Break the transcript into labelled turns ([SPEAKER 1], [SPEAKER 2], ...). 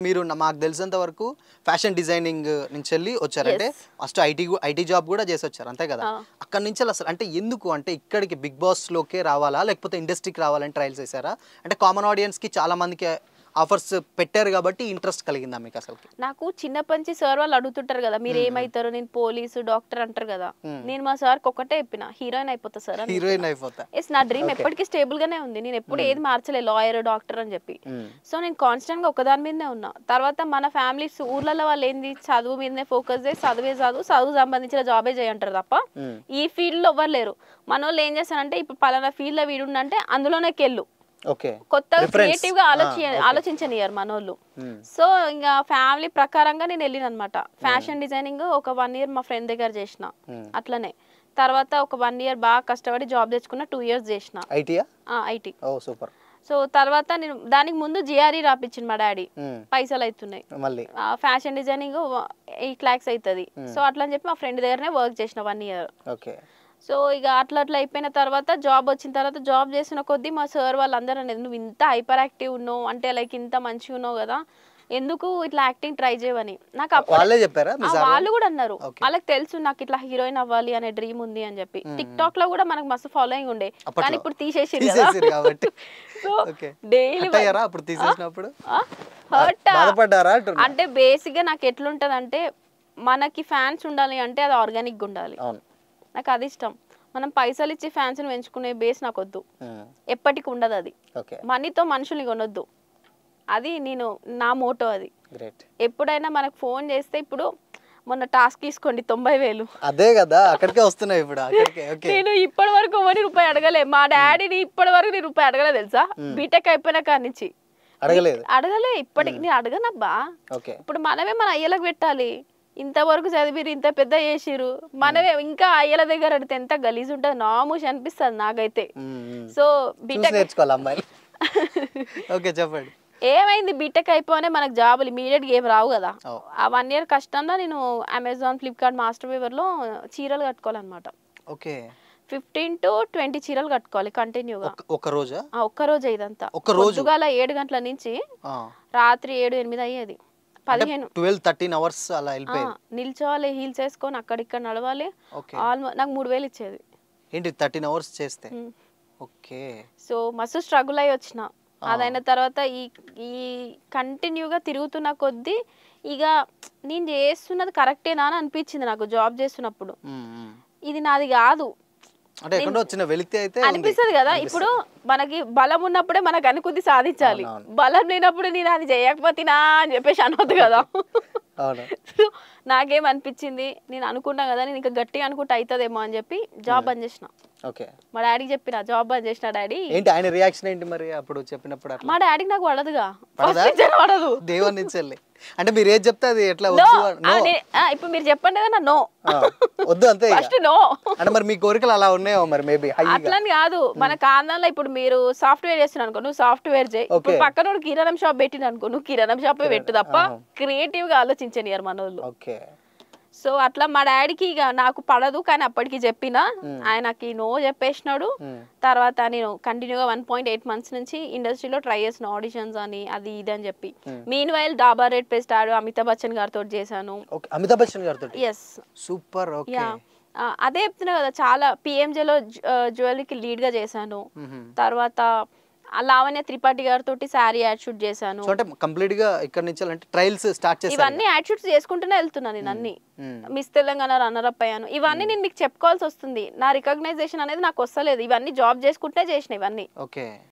[SPEAKER 1] మీరు మాకు తెలిసినంత వరకు ఫ్యాషన్ డిజైనింగ్ నుంచి వెళ్ళి వచ్చారంటే ఫస్ట్ ఐటీ జాబ్ కూడా చేసి వచ్చారు అంతే కదా అక్కడ నుంచి అసలు అంటే ఎందుకు అంటే ఇక్కడికి బిగ్ బాస్ లోకే రావాలా లేకపోతే ఇండస్ట్రీకి రావాలని ట్రయల్స్ చేశారా అంటే కామన్ ఆడియన్స్ కి చాలా మందికి ఆఫర్స్ పెట్టారు కాబట్టి ఇంట్రెస్ట్ కలిగిందా మీకు అసలు
[SPEAKER 2] నాకు చిన్నప్పటి నుంచి సార్ వాళ్ళు అడుగుతుంటారు కదా మీరు ఏమైతారు నేను పోలీసు డాక్టర్ అంటారు కదా నేను మా సార్ ఒకటే చెప్పిన హీరోయిన్ అయిపోతా సార్
[SPEAKER 1] హీరోయిన్ అయిపోతా
[SPEAKER 2] ఎస్ నా డ్రీమ్ ఎప్పటికీ స్టేబుల్ గానే ఉంది నేను ఎప్పుడు ఏది మార్చలే లాయర్ డాక్టర్ అని చెప్పి సో నేను కాన్స్టెంట్ గా ఒకదాని మీదనే ఉన్నా తర్వాత మన ఫ్యామిలీస్ ఊర్లలో వాళ్ళు ఏంది చదువు మీదనే ఫోకస్ చేసి చదువు సంబంధించిన జాబే చేయంటారు తప్ప ఈ ఫీల్డ్ లో ఎవరు లేరు మన వాళ్ళు ఏం చేస్తారంటే ఇప్పుడు పలానా ఫీల్డ్ లో వీడుండంటే అందులోనే కెళ్ళు కొత్తగా క్రియేటివ్ గా ఆలోచించనియారు మనోళ్ళు సో ఇంకా ఫ్యామిలీ ప్రకారంగా నేను వెళ్ళిన అనమాట ఫ్యాషన్ డిజైనింగ్ ఒక 1 year మా ఫ్రెండ్ దగ్గర చేసిన అట్లనే తర్వాత ఒక 1 year బాగా కష్టపడి జాబ్ తెచ్చుకున్న 2 years చేసిన ఐటీ సో తర్వాత నేను దానికి ముందు జిఆర్ఈ రాపించింది మా డాడీ పైసలు అవుతున్నాయి ఫ్యాషన్ డిజైనింగ్ 8 lakhs అవుతుంది సో అట్లా అని చెప్పి మా ఫ్రెండ్ దగ్గరనే వర్క్ చేసిన 1 year సో ఇక అట్లా అయిపోయిన తర్వాత జాబ్ వచ్చిన తర్వాత జాబ్ చేసిన కొద్దీ మా సార్ వాళ్ళందరూ అనేది నువ్వు ఇంత హైపర్ యాక్టివ్ ఉన్నావు అంటే లైక్ ఇంత మంచిగా ఉన్నావు కదా ఎందుకు ఇట్లా యాక్టింగ్ ట్రై చేయవని నాకు వాళ్ళు కూడా అన్నారు వాళ్ళకి తెలుసు నాకు ఇట్లా హీరోయిన్ అవ్వాలి అనే డ్రీమ్ ఉంది అని చెప్పి టిక్ టాక్ లో కూడా మనకు మస్తు ఫాలోయింగ్ ఉండే కానీ ఇప్పుడు తీసేసి అంటే బేసిక్ గా నాకు ఎట్లుంటది అంటే మనకి ఫ్యాన్స్ ఉండాలి అంటే అది ఆర్గానిక్ గా ఉండాలి నాకు అది ఇష్టం మనం పైసలు ఇచ్చి ఫ్యాన్స్ ని పెంచుకునే బేస్ నాకు వద్దు ఎప్పటికి ఉండదు అది మనీతో మనుషుల్ని కొనొద్దు అది నేను నా మోటో అది ఎప్పుడైనా మనకు ఫోన్ చేస్తే ఇప్పుడు మొన్న టాస్క్ తీసుకోండి 90,000
[SPEAKER 1] అదే కదా అక్కడికే వస్తున్నాయి ఇప్పుడు
[SPEAKER 2] నేను ఇప్పటి వరకు రూపాయి అడగలే మా డాడీని ఇప్పటి వరకు నేను రూపాయి అడగలే తెలుసా బీటెక్ అయిపోయిన కాడి నుంచి అడగలే ఇప్పటికి నేను అడగనబ్బా ఇప్పుడు మనమే మన అయ్యలకు పెట్టాలి ఇంతవరకు చదివిరు ఇంత పెద్ద చేసిరు మనమే ఇంకా అయ్యల దగ్గర అడితే ఎంత గలీజ్ ఉంటుంది నామూష్ అనిపిస్తుంది నాకైతే సో బీటెక్ ఏమైంది బీటెక్ అయిపోనే మనకు జాబులు ఇమీడియట్ గా ఏం రావు కదా ఆ 1 year కష్టంలో నేను అమెజాన్ ఫ్లిప్కార్ట్ మాస్టర్ వీవర్ లో చీరలు కట్టుకోవాలన్నమాట 15 to 20 చీరలు కట్టుకోవాలి కంటిన్యూగా ఒక్క రోజు ఇదంతా పొద్దుగాల 7 గంటల నుంచి రాత్రి 7-8 అయ్యేది
[SPEAKER 1] 12-13 hours అలా
[SPEAKER 2] నిల్చోవాలి హీల్స్ వేసుకొని అక్కడిక్కడ నడవాలి నాకు 3,000 ఇచ్చేది
[SPEAKER 1] ఏంటి 13 hours చేస్తే
[SPEAKER 2] సో మస్తు స్ట్రగుల్ అయ్యి వచ్చిన అదైన తర్వాత ఈ కంటిన్యూగా తిరుగుతున్న కొద్దీ ఇక నేను చేస్తున్నది కరెక్టేనా అని అనిపించింది నాకు జాబ్ చేస్తున్నప్పుడు ఇది నాది కాదు అనిపిస్తుంది కదా ఇప్పుడు మనకి బలం ఉన్నప్పుడే మనకు అనుకుంది సాధించాలి బలం లేనప్పుడు నేను అది చేయకపోతేనా అని చెప్పేసి అనవద్దు కదా నాకేమనిపించింది నేను అనుకున్నా కదా నేను ఇంకా గట్టిగా అనుకుంటే అవుతుందేమో అని చెప్పి జాబ్ బంద్ చేసిన మా డాడీకి చెప్పిన జాబ్ బంద్ చేసిన డాడీ
[SPEAKER 1] ఏంటి ఆయన రియాక్షన్ ఏంటి మరి అప్పుడు చెప్పినప్పుడు
[SPEAKER 2] మా డాడీకి నాకు పడదుగా పడదు
[SPEAKER 1] దేవుని నుంచి అంటే మీరు ఏది చెప్తే అది ఎట్లా
[SPEAKER 2] ఇప్పుడు మీరు చెప్పండి కదా నో
[SPEAKER 1] వద్దు అంతే
[SPEAKER 2] ఫస్ట్ నో
[SPEAKER 1] అంటే మరి మీ కోరికలు అలా ఉన్నాయో మరి మేబీ
[SPEAKER 2] అట్లని కాదు మన కారణంలో ఇప్పుడు మీరు సాఫ్ట్వేర్ చేస్తున్నావు అనుకో నువ్వు సాఫ్ట్వేర్ చేయి ఇప్పుడు పక్కన కిరాణం షాప్ పెట్టిన అనుకో నువ్వు కిరాణం షాప్ పెట్టు తప్ప క్రియేటివ్ గా ఆలోచించని మనోళ్ళు సో అట్లా మా డాడీకి ఇక నాకు పడదు కానీ అప్పటికి చెప్పిన ఆయనకి నో చెప్పేసినాడు తర్వాత నేను కంటిన్యూగా 1.8 months నుంచి ఇండస్ట్రీలో ట్రై చేసిన ఆడిషన్స్ అని అది ఇది అని చెప్పి meanwhile Dabur red paste ఆడు అమితాబ్ బచ్చన్ గారితో చేశాను
[SPEAKER 1] సూపర్
[SPEAKER 2] అదే చెప్తున్నా కదా చాలా పిఎంజేలో జ్యువెలరీకి లీడ్ గా చేశాను తర్వాత లావణ్య త్రిపాఠి గారితో శారీ యాడ్ షూట్ చేశాను
[SPEAKER 1] కంప్లీట్ గా ఇక్కడ నుంచి అంటే ట్రయల్స్ స్టార్ట్ చేశాను
[SPEAKER 2] ఇవన్నీ యాడ్ షూట్స్ చేసుకుంటూనే వెళ్తున్నా నేను అన్ని మిస్ తెలంగాణ రన్నర్ అప్ అయ్యాను ఇవన్నీ నేను మీకు చెప్పుకోవాల్సి వస్తుంది నా రికగ్నైజేషన్ అనేది నాకు వస్తలేదు ఇవన్నీ జాబ్ చేసుకుంటే చేసిన ఇవన్నీ